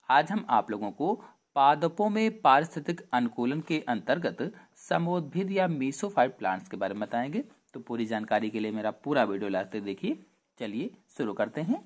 आज हम आप लोगों को पादपों में पारिस्थितिक अनुकूलन के अंतर्गत समोद्भिद या मीसोफाइट प्लांट्स के बारे में बताएंगे। तो पूरी जानकारी के लिए मेरा पूरा वीडियो लास्ट तक देखिए। चलिए शुरू करते हैं।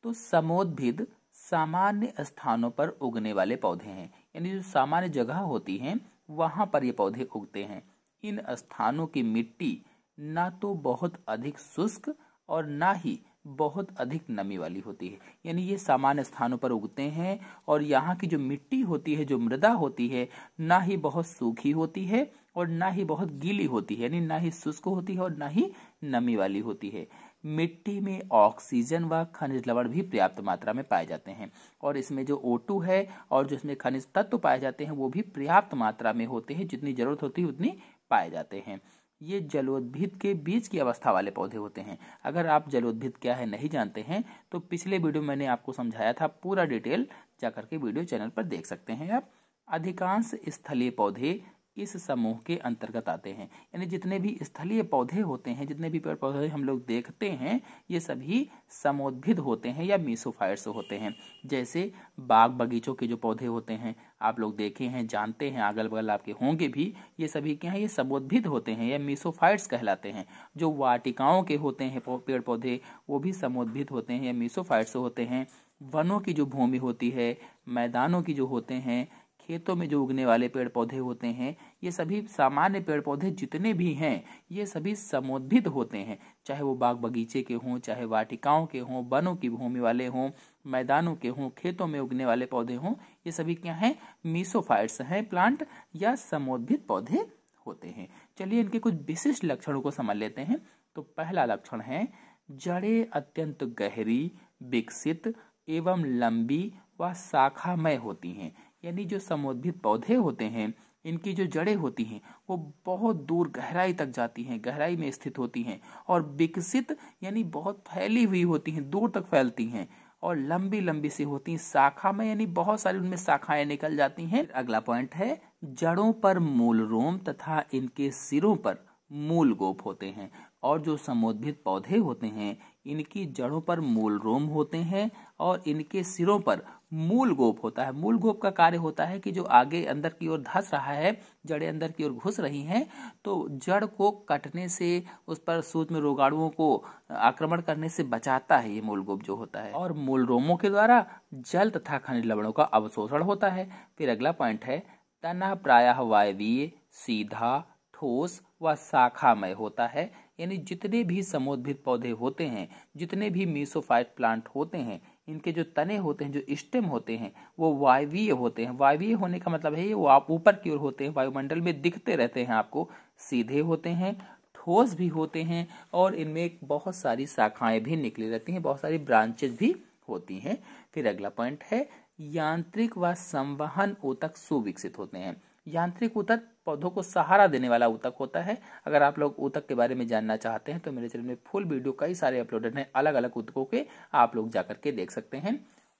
तो समोद्भिद सामान्य स्थानों पर उगने वाले पौधे हैं, यानी जो सामान्य जगह होती हैं वहां पर ये पौधे उगते हैं। इन स्थानों की मिट्टी ना तो बहुत अधिक शुष्क और ना ही बहुत अधिक नमी वाली होती है, यानी ये सामान्य स्थानों पर उगते हैं। और यहाँ की जो मिट्टी होती है, जो मृदा होती है, ना ही बहुत सूखी होती है और ना ही बहुत गीली होती है, यानी ना ही शुष्क होती है और ना ही नमी वाली होती है। मिट्टी में ऑक्सीजन व खनिज लवण भी पर्याप्त मात्रा में पाए जाते हैं और इसमें जो O2 है और जो इसमें खनिज तत्व पाए जाते हैं वो भी पर्याप्त मात्रा में होते हैं, जितनी जरूरत होती है उतनी पाए जाते हैं। ये जलोद्भिद के बीज की अवस्था वाले पौधे होते हैं। अगर आप जलोद्भिद क्या है नहीं जानते हैं तो पिछले वीडियो मैंने आपको समझाया था, पूरा डिटेल जाकर के वीडियो चैनल पर देख सकते हैं आप। अधिकांश स्थलीय पौधे इस समूह के अंतर्गत आते हैं, यानी जितने भी स्थलीय पौधे होते हैं, जितने भी पेड़ पौधे हम लोग देखते हैं, ये सभी समोद्भिद होते हैं या मीसोफाइट्स होते हैं। जैसे बाग बगीचों के जो पौधे होते हैं आप लोग देखे हैं, जानते हैं, अगल बगल आपके होंगे भी, ये सभी क्या हैं, ये समोद्भिद होते हैं या मीसोफाइट्स कहलाते हैं। जो वाटिकाओं के होते हैं पेड़ पौधे वो भी समोद्भिद होते हैं या मीसोफाइट्स होते हैं। वनों की जो भूमि होती है, मैदानों की जो होते हैं, खेतों में जो उगने वाले पेड़ पौधे होते हैं, ये सभी सामान्य पेड़ पौधे जितने भी हैं ये सभी समोद्भिद होते हैं। चाहे वो बाग बगीचे के हों, चाहे वाटिकाओं के हों, वनों की भूमि वाले हों, मैदानों के हों, खेतों में उगने वाले पौधे हों, ये सभी क्या हैं, मीसोफाइट्स हैं, प्लांट या समोद्भिद पौधे होते हैं। चलिए इनके कुछ विशिष्ट लक्षणों को समझ लेते हैं। तो पहला लक्षण है जड़ें अत्यंत गहरी, विकसित एवं लंबी व शाखामय होती हैं। यानी जो समोद्भिद पौधे होते हैं इनकी जो जड़ें होती हैं वो बहुत दूर गहराई तक जाती हैं, गहराई में स्थित होती हैं। और विकसित यानी बहुत फैली हुई होती हैं, दूर तक फैलती हैं और लंबी लंबी सी होती हैं। शाखा में यानी बहुत सारी उनमें शाखाएं निकल जाती हैं। अगला पॉइंट है जड़ों पर मूल रोम तथा इनके सिरों पर मूल गोप होते हैं। और जो समोद्भिद पौधे होते हैं इनकी जड़ों पर मूल रोम होते हैं और इनके सिरों पर मूल गोप होता है। मूल गोप का कार्य होता है कि जो आगे अंदर की ओर धंस रहा है, जड़ें अंदर की ओर घुस रही हैं, तो जड़ को कटने से, उस पर सूक्ष्म रोगाणुओं को आक्रमण करने से बचाता है ये मूल गोप जो होता है। और मूल रोमों के द्वारा जल तथा खनिज लवणों का अवशोषण होता है। फिर अगला पॉइंट है तना प्रायः वायवीय, सीधा, ठोस व शाखामय होता है। यानी जितने भी समोद्भिद पौधे होते हैं, जितने भी मीसोफाइट प्लांट होते हैं, इनके जो तने होते हैं, जो स्टेम होते हैं, वो वायवीय होते हैं। वायवीय होने का मतलब है वो आप ऊपर की ओर होते हैं, वायुमंडल में दिखते रहते हैं आपको, सीधे होते हैं, ठोस भी होते हैं और इनमें बहुत सारी शाखाएं भी निकली रहती हैं, बहुत सारी ब्रांचेज भी होती हैं। फिर अगला पॉइंट है यांत्रिक व संवहन ऊतक सुविकसित होते हैं। यांत्रिक ऊतक पौधों को सहारा देने वाला ऊतक होता है। अगर आप लोग ऊतक के बारे में जानना चाहते हैं तो मेरे चैनल में फुल वीडियो कई सारे अपलोडेड हैं, अलग अलग ऊतकों के, आप लोग जाकर के देख सकते हैं।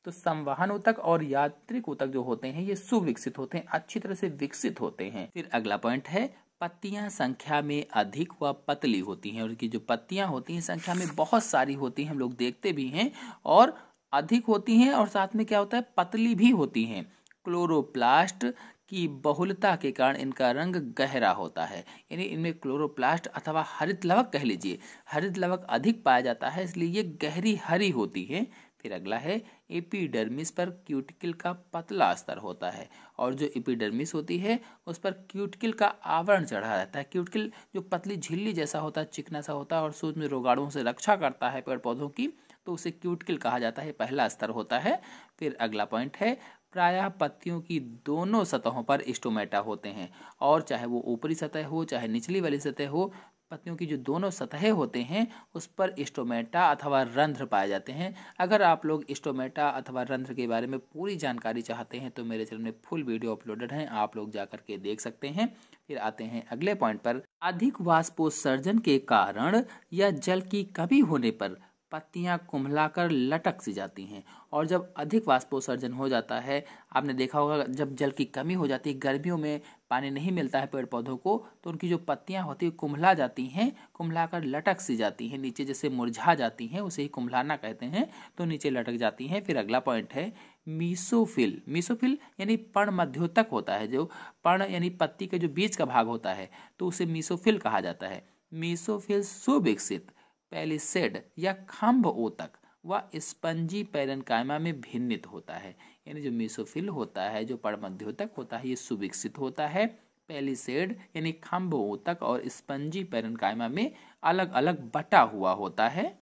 तो संवहन ऊतक और यांत्रिक ऊतक जो होते हैं ये सुविकसित होते हैं, अच्छी तरह से विकसित होते हैं। फिर अगला पॉइंट है पत्तियां संख्या में अधिक व पतली होती हैं। और इनकी जो पत्तियां होती हैं संख्या में बहुत सारी होती हैं, हम लोग देखते भी हैं, और अधिक होती हैं और साथ में क्या होता है, पतली भी होती हैं। क्लोरोप्लास्ट की बहुलता के कारण इनका रंग गहरा होता है, यानी इनमें क्लोरोप्लास्ट अथवा हरित लवक कह लीजिए, हरित लवक अधिक पाया जाता है, इसलिए ये गहरी हरी होती है। फिर अगला है एपिडर्मिस पर क्यूटिकल का पतला स्तर होता है। और जो एपिडर्मिस होती है उस पर क्यूटिकल का आवरण चढ़ा रहता है। क्यूटिकल जो पतली झिल्ली जैसा होता है, चिकना सा होता है और सूक्ष्म रोगाणुओं से रक्षा करता है पेड़ पौधों की, तो उसे क्यूटिकल कहा जाता है, पहला स्तर होता है। फिर अगला पॉइंट है प्रायः पत्तियों की दोनों सतहों पर स्टोमेटा होते हैं। और चाहे वो ऊपरी सतह हो चाहे निचली वाली सतह हो, पत्तियों की जो दोनों सतहें होते हैं उस पर स्टोमेटा अथवा रंध्र पाए जाते हैं। अगर आप लोग स्टोमेटा अथवा रंध्र के बारे में पूरी जानकारी चाहते हैं तो मेरे चैनल में फुल वीडियो अपलोडेड हैं, आप लोग जाकर के देख सकते हैं। फिर आते हैं अगले पॉइंट पर, अधिक वाष्पोत्सर्जन के कारण या जल की कमी होने पर पत्तियां कुम्हलाकर लटक सी जाती हैं। और जब अधिक वाष्पोत्सर्जन हो जाता है, आपने देखा होगा जब जल की कमी हो जाती है, गर्मियों में पानी नहीं मिलता है पेड़ पौधों को, तो उनकी जो पत्तियां होती है कुम्हला जाती हैं, कुम्हलाकर लटक सी जाती हैं, नीचे जैसे मुरझा जाती हैं, उसे ही कुम्हलाना कहते हैं, तो नीचे लटक जाती हैं। फिर अगला पॉइंट है मीसोफिल, मीसोफिल यानी पर्ण मध्योतक होता है, जो पर्ण यानी पत्ती के जो बीच का भाग होता है तो उसे मीसोफिल कहा जाता है। मीसोफिल सुविकसित पैलिसेड या खम्भ ऊतक व स्पंजी पैरेन्काइमा में भिन्नित होता है। यानी जो मीसोफिल होता है, जो पर्ण होता है, ये सुविकसित होता है, पैलिसेड यानी खम्भ ऊतक और स्पंजी पैरेन्काइमा में अलग अलग बटा हुआ होता है।